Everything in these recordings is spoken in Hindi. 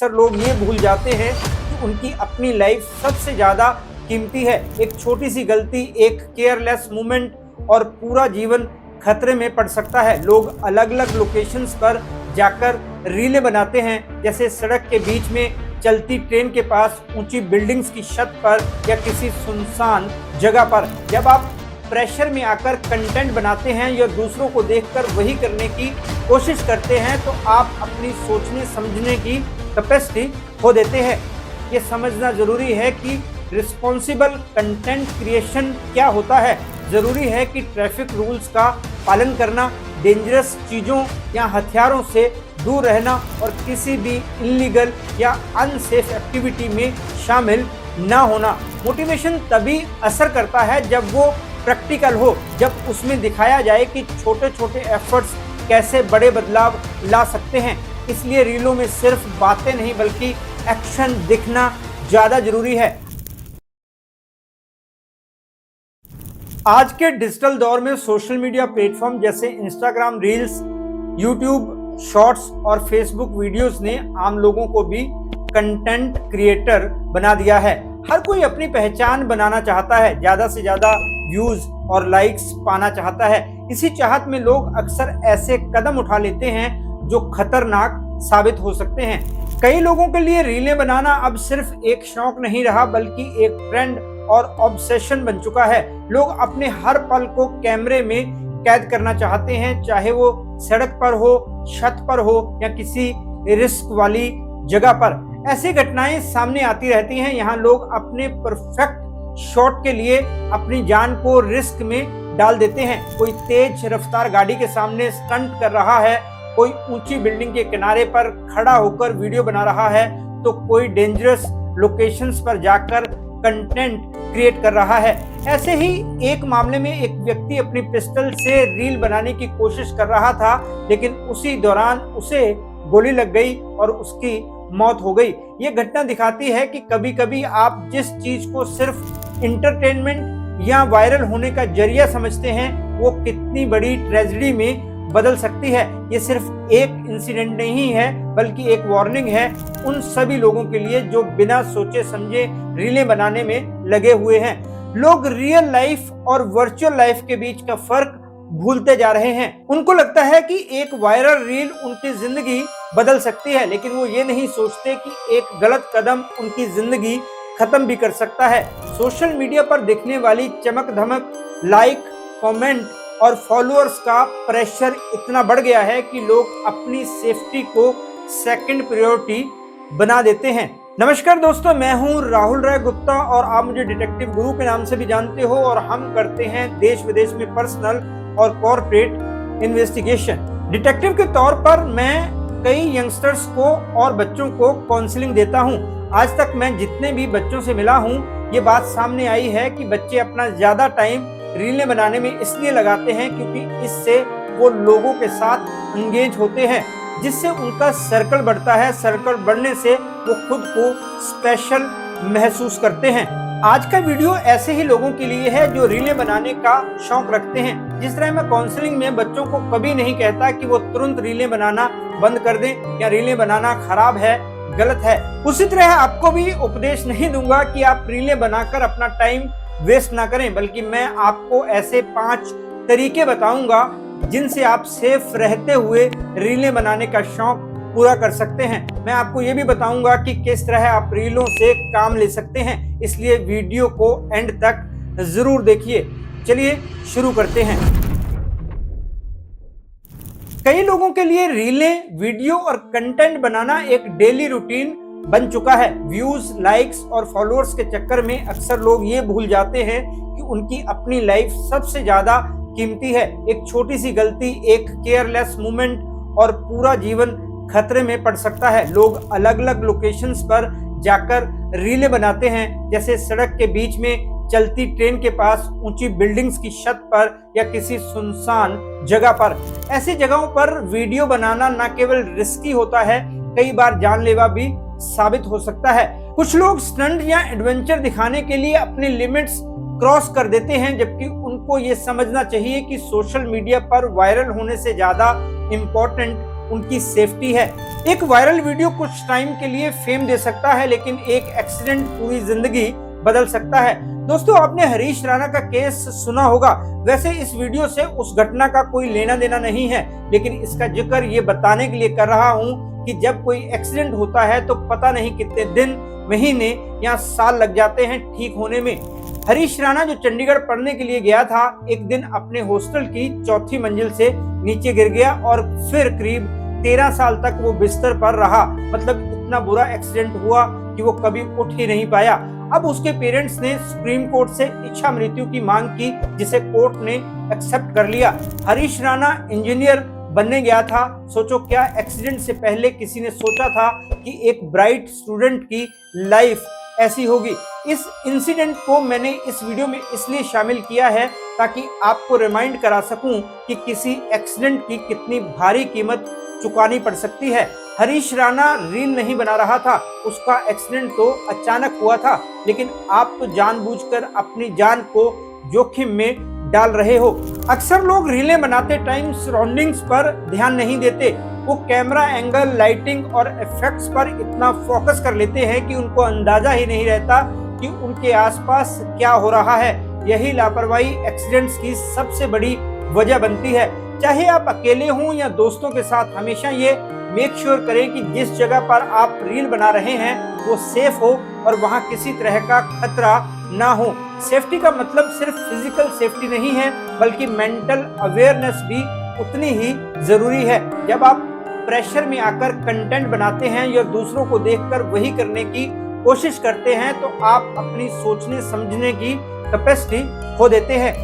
अक्सर लोग ये भूल जाते हैं कि उनकी अपनी लाइफ सबसे ज्यादा कीमती है। एक छोटी सी गलती, एक केयरलेस मोमेंट और पूरा जीवन खतरे में पड़ सकता है। लोग अलग अलग लोकेशंस पर जाकर रीलें बनाते हैं, जैसे सड़क के बीच में, चलती ट्रेन के पास, ऊंची बिल्डिंग्स की छत पर या किसी सुनसान जगह पर। जब आप प्रेशर में आकर कंटेंट बनाते हैं या दूसरों को देखकर वही करने की कोशिश करते हैं तो आप अपनी सोचने समझने की कैपेसिटी खो देते हैं। ये समझना जरूरी है कि रिस्पॉन्सिबल कंटेंट क्रिएशन क्या होता है। जरूरी है कि ट्रैफिक रूल्स का पालन करना, डेंजरस चीज़ों या हथियारों से दूर रहना और किसी भी इलीगल या अनसेफ एक्टिविटी में शामिल ना होना। मोटिवेशन तभी असर करता है जब वो प्रैक्टिकल हो, जब उसमें दिखाया जाए कि छोटे छोटे एफर्ट्स कैसे बड़े बदलाव ला सकते हैं। इसलिए रीलों में सिर्फ बातें नहीं बल्कि एक्शन दिखना ज़्यादा जरूरी है। आज के डिजिटल दौर में सोशल मीडिया प्लेटफॉर्म जैसे इंस्टाग्राम रील्स, यूट्यूब शॉर्ट्स और फेसबुक वीडियोस ने आम लोगों को भी कंटेंट क्रिएटर बना दिया है। हर कोई अपनी पहचान बनाना चाहता है, ज्यादा से ज्यादा व्यूज और लाइक्स पाना चाहता है। इसी चाहत में लोग अक्सर ऐसे कदम उठा लेते हैं जो खतरनाक साबित हो सकते हैं। कई लोगों के लिए रीलें बनाना अब सिर्फ एक शौक नहीं रहा बल्कि एक ट्रेंड और ऑब्सेशन बन चुका है। लोग अपने हर पल को कैमरे में कैद करना चाहते हैं, चाहे वो सड़क पर हो, छत पर हो या किसी रिस्क वाली जगह पर। ऐसी घटनाएं सामने आती रहती हैं। यहाँ लोग अपने परफेक्ट शॉट के लिए अपनी जान को रिस्क में डाल देते हैं। कोई तेज रफ्तार गाड़ी के सामने स्टंट कर रहा है, कोई ऊंची बिल्डिंग के किनारे पर खड़ा होकर वीडियो बना रहा है, तो कोई डेंजरस लोकेशंस पर जाकर कंटेंट क्रिएट कर रहा है। ऐसे ही एक मामले में एक व्यक्ति अपनी पिस्टल से रील बनाने की कोशिश कर रहा था, लेकिन उसी दौरान उसे गोली लग गई और उसकी मौत हो गई। ये घटना दिखाती है कि कभी कभी आप जिस चीज को सिर्फ इंटरटेनमेंट या वायरल होने का जरिया समझते हैं वो कितनी बड़ी ट्रेजेडी में बदल सकती है। ये सिर्फ एक इंसिडेंट नहीं है बल्कि एक वार्निंग है उन सभी लोगों के लिए जो बिना सोचे समझे रीलें बनाने में लगे हुए हैं। लोग रियल लाइफ और वर्चुअल लाइफ के बीच का फर्क भूलते जा रहे हैं। उनको लगता है कि एक वायरल रील उनकी जिंदगी बदल सकती है, लेकिन वो ये नहीं सोचते कि एक गलत कदम उनकी जिंदगी खत्म भी कर सकता है। सोशल मीडिया पर दिखने वाली चमक धमक, लाइक, कमेंट और फॉलोअर्स का प्रेशर इतना बढ़ गया है कि लोग अपनी सेफ्टी को सेकंड प्रायोरिटी बना देते हैं। नमस्कार दोस्तों, मैं हूं राहुल राय गुप्ता और आप मुझे डिटेक्टिव गुरु के नाम से भी जानते हो और हम करते हैं देश विदेश में पर्सनल और कॉर्पोरेट इन्वेस्टिगेशन। डिटेक्टिव के तौर पर मैं कई यंगस्टर्स को और बच्चों को काउंसलिंग देता हूं। आज तक मैं जितने भी बच्चों से मिला हूं, ये बात सामने आई है कि बच्चे अपना ज्यादा टाइम रीलें बनाने में इसलिए लगाते हैं क्योंकि इससे वो लोगों के साथ इंगेज होते हैं, जिससे उनका सर्कल बढ़ता है। सर्कल बढ़ने से वो खुद को स्पेशल महसूस करते हैं। आज का वीडियो ऐसे ही लोगों के लिए है जो रीलें बनाने का शौक रखते हैं। जिस तरह मैं काउंसलिंग में बच्चों को कभी नहीं कहता कि वो तुरंत रीलें बनाना बंद कर दें या रीलें बनाना खराब है, गलत है, उसी तरह आपको भी उपदेश नहीं दूंगा कि आप रीलें बनाकर अपना टाइम वेस्ट ना करें, बल्कि मैं आपको ऐसे 5 तरीके बताऊंगा जिनसे आप सेफ रहते हुए रीलें बनाने का शौक पूरा कर सकते हैं। मैं आपको ये भी बताऊंगा कि किस तरह आप रीलों से काम ले सकते हैं, इसलिए वीडियो को एंड तक जरूर देखिए। चलिए शुरू करते हैं। कई लोगों के लिए रीलें, वीडियो और कंटेंट बनाना एक डेली रूटीन बन चुका है। व्यूज, लाइक्स और फॉलोअर्स के चक्कर में अक्सर लोग ये भूल जाते हैं कि उनकी अपनी लाइफ सबसे ज्यादा कीमती है। एक छोटी सी गलती, एक केयरलेस मोमेंट और पूरा जीवन खतरे में पड़ सकता है। लोग अलग अलग लोकेशंस पर जाकर रीलें बनाते हैं, जैसे सड़क के बीच में, चलती ट्रेन के पास, ऊंची बिल्डिंग्स की छत पर या किसी सुनसान जगह पर। ऐसी जगहों पर वीडियो बनाना न केवल रिस्की होता है, कई बार जानलेवा भी साबित हो सकता है। कुछ लोग स्टंट या एडवेंचर दिखाने के लिए अपनी लिमिट्स क्रॉस कर देते हैं, जबकि उनको ये समझना चाहिए कि सोशल मीडिया पर वायरल होने से ज्यादा इम्पोर्टेंट उनकी सेफ्टी है। एक वायरल वीडियो कुछ टाइम के लिए फेम दे सकता है, लेकिन एक एक्सीडेंट पूरी जिंदगी बदल सकता है। दोस्तों, आपने हरीश राणा का केस सुना होगा। वैसे इस वीडियो से उस घटना का कोई लेना देना नहीं है, लेकिन इसका जिक्र ये बताने के लिए कर रहा हूँ कि जब कोई एक्सीडेंट होता है तो पता नहीं कितने दिन, महीने या साल लग जाते हैं ठीक होने में। हरीश राणा जो चंडीगढ़ पढ़ने के लिए गया था, एक दिन अपने हॉस्टल की 4थी मंजिल से नीचे गिर गया और फिर करीब 13 साल तक वो बिस्तर पर रहा। मतलब इतना बुरा एक्सीडेंट हुआ कि वो कभी उठ ही नहीं पाया। अब उसके पेरेंट्स ने सुप्रीम कोर्ट से इच्छा मृत्यु की मांग की, जिसे कोर्ट ने एक्सेप्ट कर लिया। हरीश राणा इंजीनियर बनने गया था। सोचो, क्या एक्सीडेंट से पहले किसी ने सोचा था कि एक ब्राइट स्टूडेंट की लाइफ ऐसी होगी। इस इंसिडेंट को मैंने इस वीडियो में इसलिए शामिल किया है ताकि आपको रिमाइंड करा सकूं कि किसी एक्सीडेंट की कितनी भारी कीमत चुकानी पड़ सकती है। हरीश राणा रील नहीं बना रहा था, उसका एक्सीडेंट तो अचानक हुआ था, लेकिन आप तो जानबूझकर अपनी जान को जोखिम में डाल रहे हो। अक्सर लोग रीलें बनाते टाइम सराउंडिंग्स पर ध्यान नहीं देते। वो कैमरा एंगल, लाइटिंग और इफेक्ट्स पर इतना फोकस कर लेते हैं कि उनको अंदाजा ही नहीं रहता कि उनके आसपास क्या हो रहा है। यही लापरवाही एक्सीडेंट्स की सबसे बड़ी वजह बनती है। चाहे आप अकेले हों या दोस्तों के साथ, हमेशा ये मेक श्योर करें कि जिस जगह पर आप रील बना रहे हैं वो सेफ हो और वहां किसी तरह का खतरा ना हो। सेफ्टी का मतलब सिर्फ फिजिकल सेफ्टी नहीं है, बल्कि मेंटल अवेयरनेस भी उतनी ही जरूरी है। जब आप प्रेशर में आकर कंटेंट बनाते हैं या दूसरों को देखकर वही करने की कोशिश करते हैं, तो आप अपनी सोचने समझने की कैपेसिटी खो देते हैं।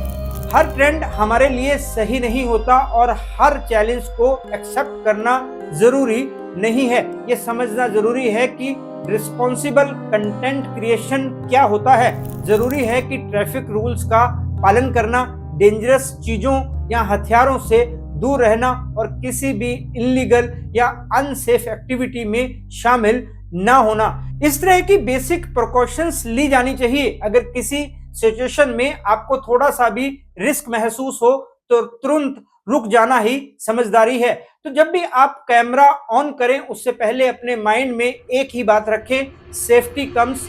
हर ट्रेंड हमारे लिए सही नहीं होता और हर चैलेंज को एक्सेप्ट करना जरूरी नहीं है। ये समझना जरूरी है कि रिस्पॉन्सिबल कंटेंट क्रिएशन क्या होता है। जरूरी है कि ट्रैफिक रूल्स का पालन करना, डेंजरस चीजों या हथियारों से दूर रहना और किसी भी इलीगल या अनसेफ एक्टिविटी में शामिल ना होना। इस तरह की बेसिक प्रिकॉशंस ली जानी चाहिए। अगर किसी सिचुएशन में आपको थोड़ा सा भी रिस्क महसूस हो तो तुरंत रुक जाना ही समझदारी है। तो जब भी आप कैमरा ऑन करें, उससे पहले अपने माइंड में एक ही बात रखें, सेफ्टी कम्स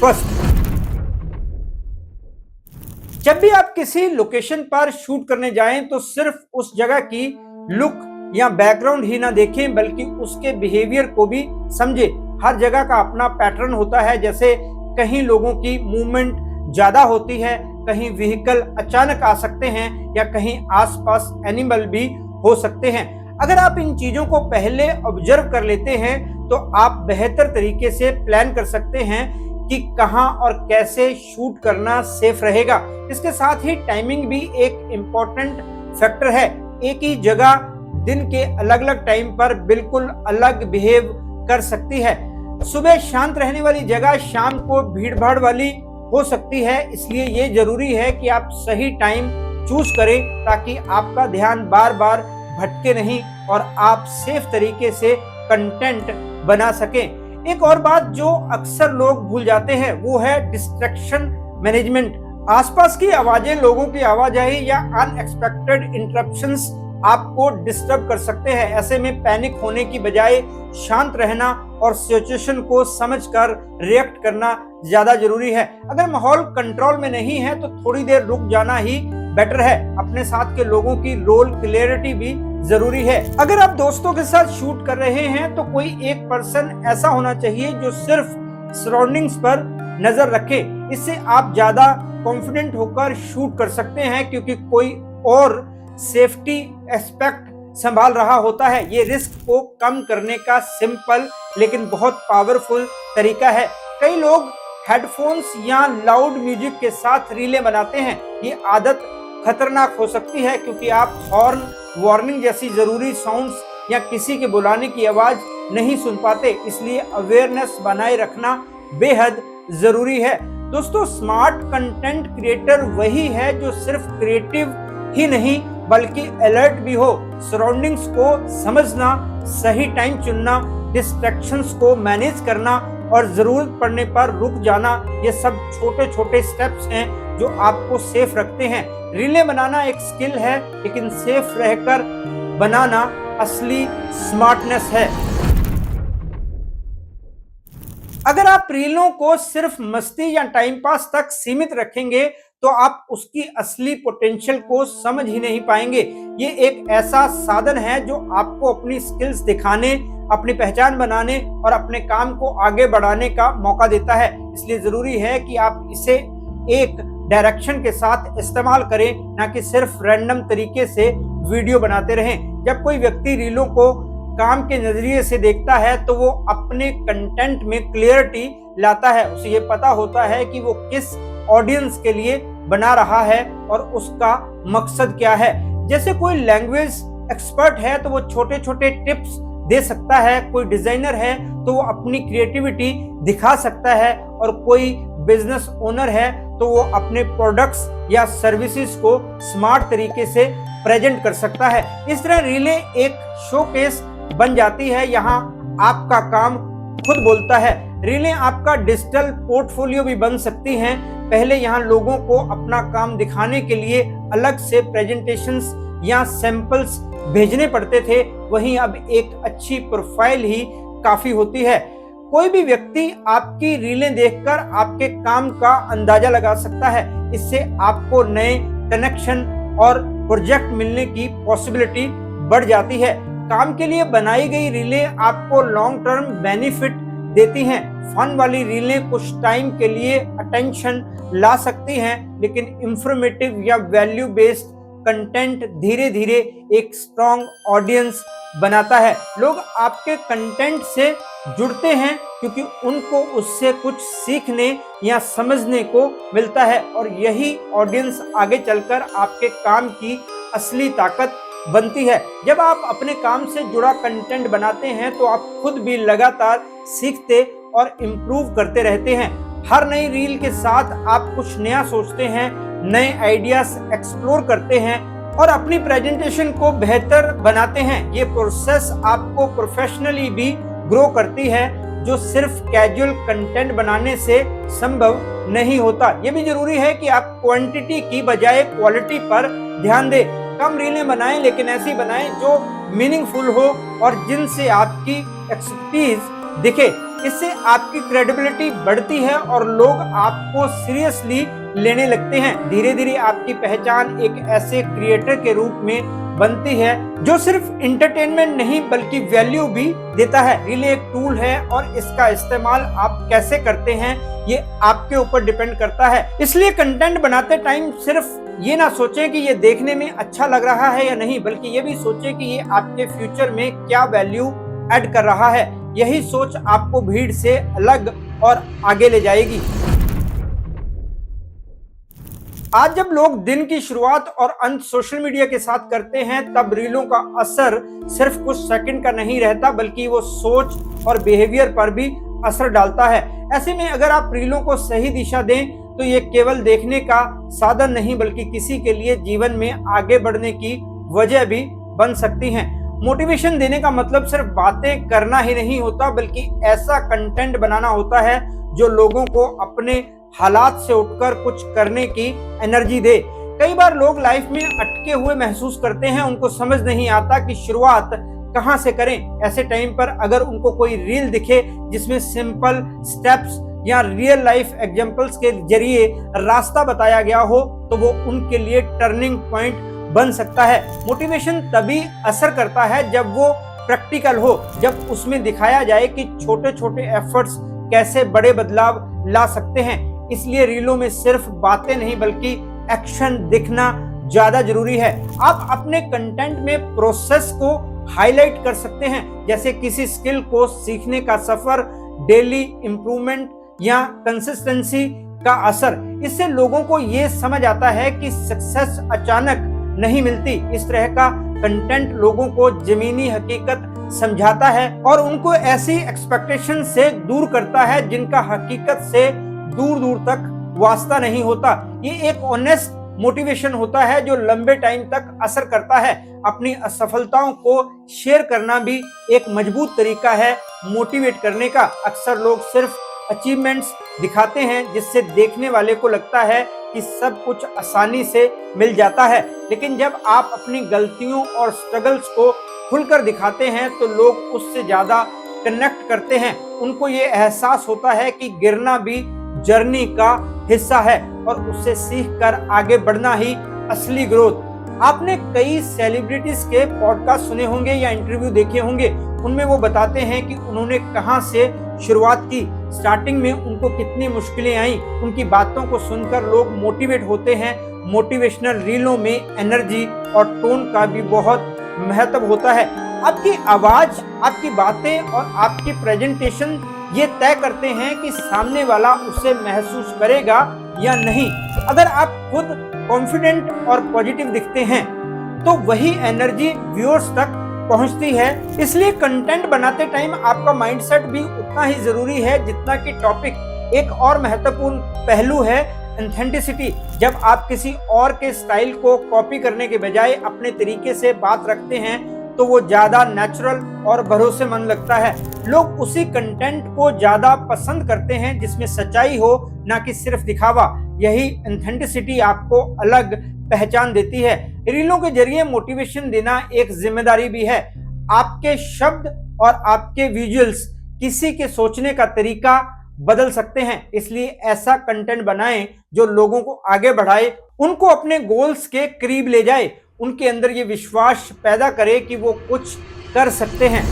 फर्स्ट। जब भी आप किसी लोकेशन पर शूट करने जाएं तो सिर्फ उस जगह की लुक या बैकग्राउंड ही ना देखें, बल्कि उसके बिहेवियर को भी समझें। हर जगह का अपना पैटर्न होता है। जैसे कहीं लोगों की मूवमेंट ज्यादा होती है, कहीं व्हीकल अचानक आ सकते हैं या कहीं आसपास एनिमल भी हो सकते हैं। अगर आप इन चीजों को पहले ऑब्जर्व कर लेते हैं तो आप बेहतर तरीके से प्लान कर सकते हैं कि कहां और कैसे शूट करना सेफ रहेगा। इसके साथ ही टाइमिंग भी एक इम्पोर्टेंट फैक्टर है। एक ही जगह दिन के अलग अलग टाइम पर बिल्कुल अलग बिहेव कर सकती है। सुबह शांत रहने वाली जगह शाम को भीड़ भाड़ वाली हो सकती है। इसलिए ये जरूरी है कि आप सही टाइम चूज करें ताकि आपका ध्यान बार बार भटके नहीं और आप सेफ तरीके से कंटेंट बना सकें। एक और बात जो अक्सर लोग भूल जाते हैं वो है डिस्ट्रैक्शन मैनेजमेंट। आसपास की आवाजें, लोगों की आवाजाही या अनएक्सपेक्टेड इंटरप्शंस आपको डिस्टर्ब कर सकते हैं। ऐसे में पैनिक होने की बजाय शांत रहना और सिचुएशन को समझकर रिएक्ट करना ज्यादा जरूरी है। अगर माहौल कंट्रोल में नहीं है तो थोड़ी देर रुक जाना ही बेटर है। अपने साथ के लोगों की रोल क्लियरिटी भी जरूरी है। अगर आप दोस्तों के साथ शूट कर रहे हैं तो कोई एक पर्सन ऐसा होना चाहिए जो सिर्फ सराउंडिंग्स पर नजर रखे। इससे आप ज्यादा कॉन्फिडेंट होकर शूट कर सकते हैं, क्योंकि कोई और सेफ्टी एस्पेक्ट संभाल रहा होता है। ये रिस्क को कम करने का सिंपल लेकिन बहुत पावरफुल तरीका है। कई लोग हेडफोन्स या लाउड म्यूजिक के साथ रीलें बनाते हैं। ये आदत खतरनाक हो सकती है, क्योंकि आप हॉर्न, वार्निंग जैसी जरूरी साउंड्स या किसी के बुलाने की आवाज नहीं सुन पाते। इसलिए अवेयरनेस बनाए रखना बेहद जरूरी है। दोस्तों, स्मार्ट कंटेंट क्रिएटर वही है जो सिर्फ क्रिएटिव ही नहीं बल्कि अलर्ट भी हो। सराउंडिंग्स को समझना, सही टाइम चुनना, डिस्ट्रैक्शंस को मैनेज करना और जरूरत पड़ने पर रुक जाना, ये सब छोटे छोटे स्टेप्स हैं जो आपको सेफ रखते हैं। रीलें बनाना एक स्किल है, लेकिन सेफ रहकर बनाना असली स्मार्टनेस है। अगर आप रीलों को सिर्फ मस्ती या टाइम पास तक सीमित रखेंगे तो आप उसकी असली पोटेंशियल को समझ ही नहीं पाएंगे। ये एक ऐसा साधन है जो आपको अपनी स्किल्स दिखाने, अपनी पहचान बनाने और अपने काम को आगे बढ़ाने का मौका देता है। इसलिए जरूरी है कि आप इसे एक डायरेक्शन के साथ इस्तेमाल करें, ना कि सिर्फ रैंडम तरीके से वीडियो बनाते रहें। जब कोई व्यक्ति रीलों को काम के नजरिए से देखता है तो वो अपने कंटेंट में क्लियरिटी लाता है। उसे ये पता होता है कि वो किस ऑडियंस के लिए बना रहा है और उसका मकसद क्या है। जैसे कोई लैंग्वेज एक्सपर्ट है तो वो छोटे छोटे टिप्स दे सकता है, कोई डिजाइनर है तो वो अपनी क्रिएटिविटी दिखा सकता है, और कोई बिजनेस ओनर है तो वो अपने प्रोडक्ट्स या सर्विसेज को स्मार्ट तरीके से प्रेजेंट कर सकता है। इस तरह रीलें एक शोकेस बन जाती है। यहाँ आपका काम खुद बोलता है। रीलें आपका डिजिटल पोर्टफोलियो भी बन सकती हैं। पहले यहाँ लोगों को अपना काम दिखाने के लिए अलग से प्रेजेंटेशंस या सैंपल्स भेजने पड़ते थे, वहीं अब एक अच्छी प्रोफाइल ही काफी होती है। कोई भी व्यक्ति आपकी रीलें देखकर आपके काम का अंदाजा लगा सकता है। इससे आपको नए कनेक्शन और प्रोजेक्ट मिलने की पॉसिबिलिटी बढ़ जाती है। काम के लिए बनाई गई रीलें आपको लॉन्ग टर्म बेनिफिट देती हैं। फन वाली रीलें कुछ टाइम के लिए अटेंशन ला सकती हैं, लेकिन इंफॉर्मेटिव या वैल्यू बेस्ड कंटेंट धीरे धीरे एक स्ट्रॉन्ग ऑडियंस बनाता है। लोग आपके कंटेंट से जुड़ते हैं क्योंकि उनको उससे कुछ सीखने या समझने को मिलता है, और यही ऑडियंस आगे चलकर आपके काम की असली ताकत बनती है। जब आप अपने काम से जुड़ा कंटेंट बनाते हैं तो आप खुद भी लगातार सीखते और इम्प्रूव करते रहते हैं। हर नई रील के साथ आप कुछ नया सोचते हैं, नए आइडियाज एक्सप्लोर करते हैं और अपनी प्रेजेंटेशन को बेहतर बनाते हैं। ये प्रोसेस आपको प्रोफेशनली भी ग्रो करती है, जो सिर्फ कैजुअल कंटेंट बनाने से संभव नहीं होता। ये भी जरूरी है कि आप क्वांटिटी की बजाय क्वालिटी पर ध्यान दें। कम रीलें बनाएं, लेकिन ऐसी बनाएं जो मीनिंगफुल हो और जिनसे आपकी एक्सपर्टीज दिखे। इससे आपकी क्रेडिबिलिटी बढ़ती है और लोग आपको सीरियसली लेने लगते हैं। धीरे धीरे आपकी पहचान एक ऐसे क्रिएटर के रूप में बनती है जो सिर्फ इंटरटेनमेंट नहीं बल्कि वैल्यू भी देता है। रीलें एक टूल है और इसका इस्तेमाल आप कैसे करते हैं ये आपके ऊपर डिपेंड करता है। इसलिए कंटेंट बनाते टाइम सिर्फ ये ना सोचें कि ये देखने में अच्छा लग रहा है या नहीं, बल्कि ये भी सोचें कि ये आपके फ्यूचर में क्या वैल्यू ऐड कर रहा है। यही सोच आपको भीड़ से अलग और आगे ले जाएगी। आज जब लोग दिन की शुरुआत और अंत सोशल मीडिया के साथ करते हैं, तब रीलों का असर सिर्फ कुछ सेकंड का नहीं रहता, बल्कि वो सोच और बिहेवियर पर भी असर डालता है। ऐसे में अगर आप रीलों को सही दिशा दें तो ये केवल देखने का साधन नहीं बल्कि किसी के लिए जीवन में आगे बढ़ने की वजह भी बन सकती हैं। मोटिवेशन देने का मतलब सिर्फ बातें करना ही नहीं होता, बल्कि ऐसा कंटेंट बनाना होता है जो लोगों को अपने हालात से उठकर कुछ करने की एनर्जी दे। कई बार लोग लाइफ में अटके हुए महसूस करते हैं, उनको समझ नहीं आता कि शुरुआत कहां से करें। ऐसे टाइम पर अगर उनको कोई रील दिखे जिसमें सिंपल स्टेप्स या रियल लाइफ एग्जांपल्स के जरिए रास्ता बताया गया हो तो वो उनके लिए टर्निंग पॉइंट बन सकता है। मोटिवेशन तभी असर करता है जब वो प्रैक्टिकल हो, जब उसमें दिखाया जाए कि छोटे छोटे एफर्ट्स कैसे बड़े बदलाव ला सकते हैं। इसलिए रीलों में सिर्फ बातें नहीं बल्कि एक्शन दिखना ज्यादा जरूरी है। आप अपने कंटेंट में प्रोसेस को हाईलाइट कर सकते हैं, जैसे किसी स्किल को सीखने का सफर, डेली इंप्रूवमेंट या कंसिस्टेंसी का असर। इससे लोगों को ये समझ आता है कि सक्सेस अचानक नहीं मिलती। इस तरह का कंटेंट लोगों को जमीनी हकीकत समझाता है और उनको ऐसी एक्सपेक्टेशन से दूर करता है जिनका हकीकत से दूर दूर तक वास्ता नहीं होता। ये एक ऑनेस्ट मोटिवेशन होता है जो लंबे टाइम तक असर करता है। अपनी असफलताओं को शेयर करना भी एक मजबूत तरीका है मोटिवेट करने का। अक्सर लोग सिर्फ अचीवमेंट्स दिखाते हैं जिससे देखने वाले को लगता है कि सब कुछ आसानी से मिल जाता है, लेकिन जब आप अपनी गलतियों और स्ट्रगल्स को खुलकर दिखाते हैं तो लोग उससे ज्यादा कनेक्ट करते हैं। उनको ये एहसास होता है कि गिरना भी जर्नी का हिस्सा है और उससे सीख कर आगे बढ़ना ही असली ग्रोथ। आपने कई सेलिब्रिटीज के पॉडकास्ट सुने होंगे या इंटरव्यू देखे होंगे, उनमें वो बताते हैं कि उन्होंने कहां से शुरुआत की, स्टार्टिंग में उनको कितनी मुश्किलें आई। उनकी बातों को सुनकर लोग मोटिवेट होते हैं। मोटिवेशनल रीलों में एनर्जी और टोन का भी बहुत महत्व होता है। आपकी आवाज, आपकी बातें और आपकी प्रेजेंटेशन ये तय करते हैं कि सामने वाला उसे महसूस करेगा या नहीं। अगर आप खुद कॉन्फिडेंट और पॉजिटिव दिखते हैं तो वही एनर्जी व्यूअर्स तक पहुंचती है। इसलिए कंटेंट बनाते टाइम आपका माइंडसेट भी उतना ही जरूरी है जितना कि टॉपिक। एक और महत्वपूर्ण पहलू है ऑथेंटिसिटी। जब आप किसी और के स्टाइल को कॉपी करने के बजाय अपने तरीके से बात रखते हैं तो वो ज्यादा नेचुरल और भरोसेमंद लगता है। लोग उसी कंटेंट को ज्यादा पसंद करते हैं जिसमें सच्चाई हो, ना कि सिर्फ दिखावा। यही ऑथेंटिसिटी आपको अलग पहचान देती है। रीलों के जरिए मोटिवेशन देना एक जिम्मेदारी भी है। आपके शब्द और आपके विजुअल्स किसी के सोचने का तरीका बदल सकते हैं। इसलिए ऐसा कंटेंट बनाएं जो लोगों को आगे बढ़ाए, उनको अपने गोल्स के करीब ले जाए, उनके अंदर ये विश्वास पैदा करे कि वो कुछ कर सकते हैं।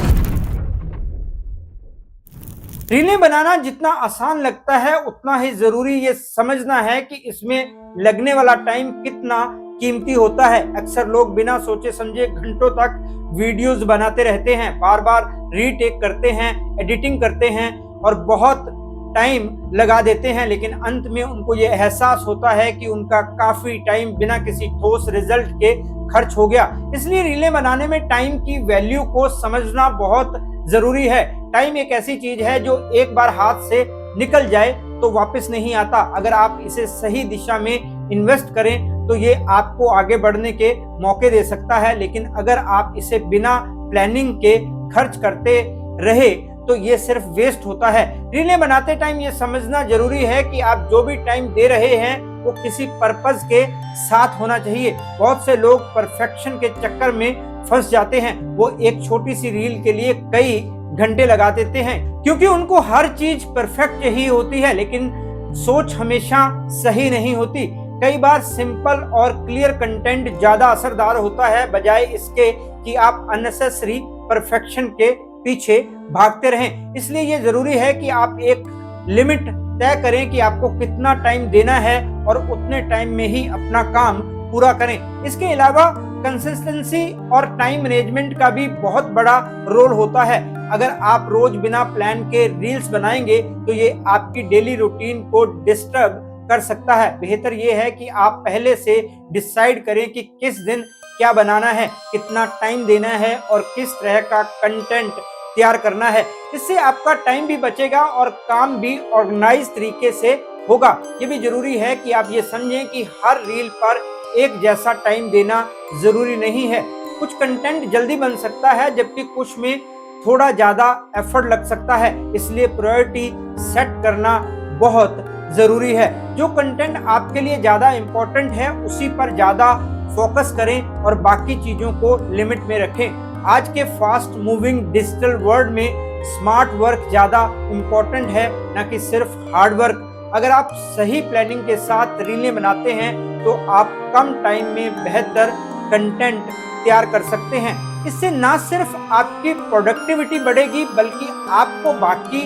रीलें बनाना जितना आसान लगता है उतना ही जरूरी ये समझना है कि इसमें लगने वाला टाइम कितना कीमती होता है। अक्सर लोग बिना सोचे समझे घंटों तक वीडियोस बनाते रहते हैं, बार बार रीटेक करते हैं, एडिटिंग करते हैं और बहुत टाइम लगा देते हैं, लेकिन अंत में उनको ये एहसास होता है कि उनका काफी टाइम बिना किसी ठोस रिजल्ट के खर्च हो गया। इसलिए रीलें बनाने में टाइम की वैल्यू को समझना बहुत जरूरी है। टाइम एक ऐसी चीज है जो एक बार हाथ से निकल जाए तो वापस नहीं आता। अगर आप इसे सही दिशा में इन्वेस्ट करें तो ये आपको आगे बढ़ने के मौके दे सकता है, लेकिन अगर आप इसे बिना प्लानिंग के खर्च करते रहे तो ये सिर्फ वेस्ट होता है। रीलें बनाते टाइम ये समझना जरूरी है कि आप जो भी टाइम दे रहे हैं वो किसी पर्पस के साथ होना चाहिए। बहुत से लोग परफेक्शन के चक्कर में फंस जाते हैं। वो एक छोटी सी रील के लिए कई घंटे लगा देते हैं क्योंकि उनको हर चीज परफेक्ट ही होती है, लेकिन सोच हमेशा सही नहीं होती। कई बार सिंपल और क्लियर कंटेंट ज्यादा असरदार होता है, बजाय इसके कि आप अननेसेसरी परफेक्शन के पीछे भागते रहें। इसलिए ये जरूरी है कि आप एक लिमिट तय करें कि आपको कितना टाइम देना है और उतने टाइम में ही अपना काम पूरा करें। इसके अलावा कंसिस्टेंसी और टाइम मैनेजमेंट का भी बहुत बड़ा रोल होता है। अगर आप रोज बिना प्लान के रील्स बनाएंगे तो ये आपकी डेली रूटीन को डिस्टर्ब कर सकता है। बेहतर ये है कि आप पहले से डिसाइड करें कि किस दिन क्या बनाना है, कितना टाइम देना है और किस तरह का कंटेंट तैयार करना है। इससे आपका टाइम भी बचेगा और काम भी ऑर्गेनाइज तरीके से होगा। ये भी जरूरी है कि आप ये समझें कि हर रील पर एक जैसा टाइम देना जरूरी नहीं है। कुछ कंटेंट जल्दी बन सकता है जबकि कुछ में थोड़ा ज्यादा एफर्ट लग सकता है। इसलिए प्रायोरिटी सेट करना बहुत जरूरी है। जो कंटेंट आपके लिए ज्यादा इंपॉर्टेंट है उसी पर ज्यादा फोकस करें और बाकी चीजों को लिमिट में रखें। आज के फास्ट मूविंग डिजिटल वर्ल्ड में स्मार्ट वर्क ज्यादा इंपॉर्टेंट है, ना कि सिर्फ हार्ड वर्क। अगर आप सही प्लानिंग के साथ रीलें बनाते हैं तो आप कम टाइम में बेहतर कंटेंट तैयार कर सकते हैं। इससे ना सिर्फ आपकी प्रोडक्टिविटी बढ़ेगी बल्कि आपको बाकी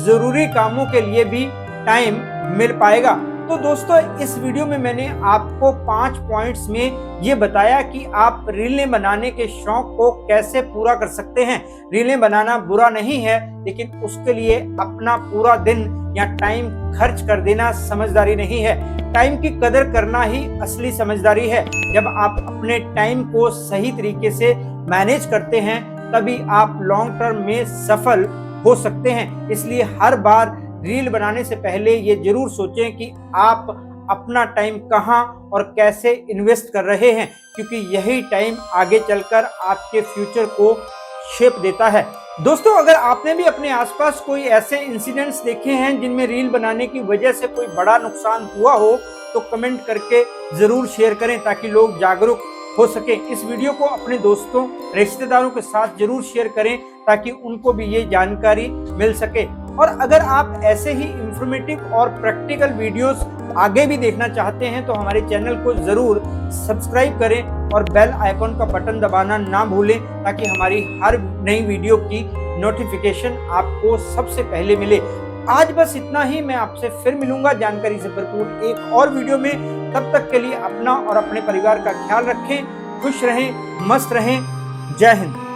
जरूरी कामों के लिए भी टाइम मिल पाएगा। तो दोस्तों, इस वीडियो में मैंने आपको 5 पॉइंट्स में ये बताया कि आप रीलें बनाने के शौक को कैसे पूरा कर सकते हैं। रीलें बनाना बुरा नहीं है, लेकिन उसके लिए अपना पूरा दिन या टाइम खर्च कर देना समझदारी नहीं है। टाइम की कदर करना ही असली समझदारी है। जब आप अपने टाइम को सही तरीके से मैनेज करते हैं तभी आप लॉन्ग टर्म में सफल हो सकते हैं। इसलिए हर बार रील बनाने से पहले ये जरूर सोचें कि आप अपना टाइम कहां और कैसे इन्वेस्ट कर रहे हैं, क्योंकि यही टाइम आगे चलकर आपके फ्यूचर को शेप देता है। दोस्तों, अगर आपने भी अपने आसपास कोई ऐसे इंसिडेंट्स देखे हैं जिनमें रील बनाने की वजह से कोई बड़ा नुकसान हुआ हो तो कमेंट करके जरूर शेयर करें ताकि लोग जागरूक हो सके। इस वीडियो को अपने दोस्तों रिश्तेदारों के साथ जरूर शेयर करें ताकि उनको भी ये जानकारी मिल सके। और अगर आप ऐसे ही इंफॉर्मेटिव और प्रैक्टिकल वीडियोस आगे भी देखना चाहते हैं तो हमारे चैनल को जरूर सब्सक्राइब करें और बेल आइकॉन का बटन दबाना ना भूलें ताकि हमारी हर नई वीडियो की नोटिफिकेशन आपको सबसे पहले मिले। आज बस इतना ही। मैं आपसे फिर मिलूंगा जानकारी से भरपूर एक और वीडियो में। तब तक के लिए अपना और अपने परिवार का ख्याल रखें, खुश रहें, मस्त रहें। जय हिंद।